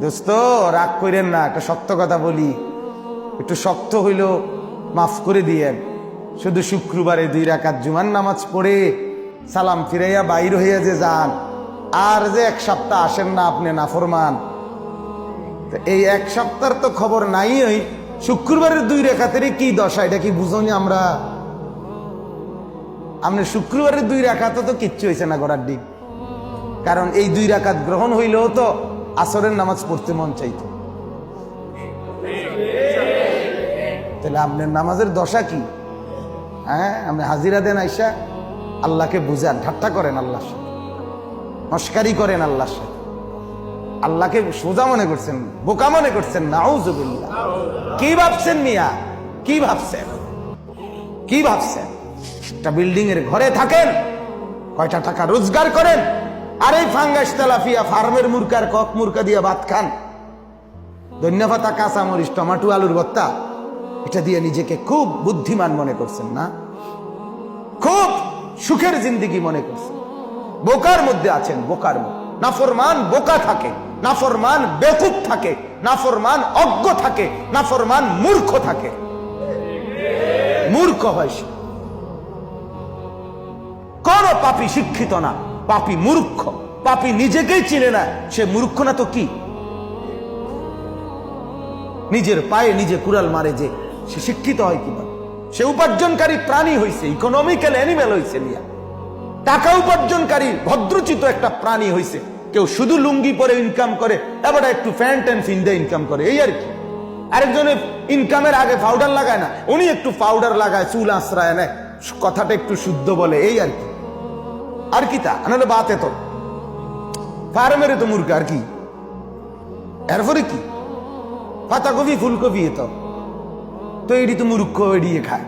দোস্ত রাগ করেন না, একটা সত্য কথা বলি, একটু শক্ত হইল মাফ করে দিয়েন। শুধু শুক্রবারে 2 রাকাত জুমার নামাজ পড়ে সালাম ফিরাইয়া বাইর হইয়া যে যান, আর যে 1 সপ্তাহ আসেন না আপনি নাফরমান। এই 1 সপ্তাহের তো খবর নাই। ওই শুক্রবারের 2 রাকাতেরই কি দশা, এটা কি বুঝনি আমরা? আপনি শুক্রবারের 2 রাকাত তো কিচ্ছু হয়েছে না গড়ার দিক, কারণ এই 2 রাকাত গ্রহণ হইলেও তো আসরের নামাজ পড়তে মন চাইতো। তাহলে আপনার নামাজের দশা কি? হ্যাঁ, আপনি হাজিরা দেন আইসা আল্লাহকে বুঝান, ঠাট্টা করেন আল্লাহর সাথে, মস্কারি করেন আল্লাহর সাথে, আল্লাহকে সোজা মনে করছেন, বোকা মনে করছেন। নাউজুবিল্লাহ। কি ভাবছেন মিয়া? কি ভাবছেন? কি ভাবছেন? একটা বিল্ডিং এর ঘরে থাকেন, কয়টা টাকা রোজগার করেন, আর এই ফাঙ্গাস তেলাফিয়া ফার্মের মুরকার কক মুরকা দিয়ে ভাত খান, ধন্যপাতা কাঁচামরিচ টমাটো আলুর ভর্তা, এটা দিয়ে নিজেকে খুব বুদ্ধিমান মনে করছেন না? খুব সুখের জিন্দেগি মনে করছেন। বোকার মধ্যে আছেন, বোকার মধ্যে। নাফরমান বোকা থাকে, নাফরমান বেকুব থাকে, নাফরমান অজ্ঞ থাকে, নাফরমান মূর্খ থাকে। মূর্খ হয় সে। কোন পাপী শিক্ষিত না, পাপী মূর্খ। পাপী নিজেকেই চিনে না, সে মূর্খ না তো কি? নিজের পায়ে নিজে কুড়াল মারে যে, সে শিক্ষিত হয় কিভাবে? সে উপার্জনকারী প্রাণী হইছে, ইকোনমিক্যাল অ্যানিমেল হইছে মিয়া। টাকা উপার্জনকারী ভদ্রচিত একটা প্রাণী হইছে। কেউ শুধু লুঙ্গি পরে ইনকাম করে, এবার একটু প্যান্ট অ্যান্ড ফিন্দে ইনকাম করে, এই আর কি। আরেকজনে ইনকামের আগে পাউডার লাগায় না, উনি একটু পাউডার লাগায়, চুল আশ্রয় নেয়, কথাটা একটু শুদ্ধ বলে, এই আর কি। আর কি তা আনালে বাতে তো ফার্মেরে তো মুরগা, আর কি? এরপরে কি? পাতাকপি ফুলকপি তো এটি তো মূর্খ এড়িয়ে খায়।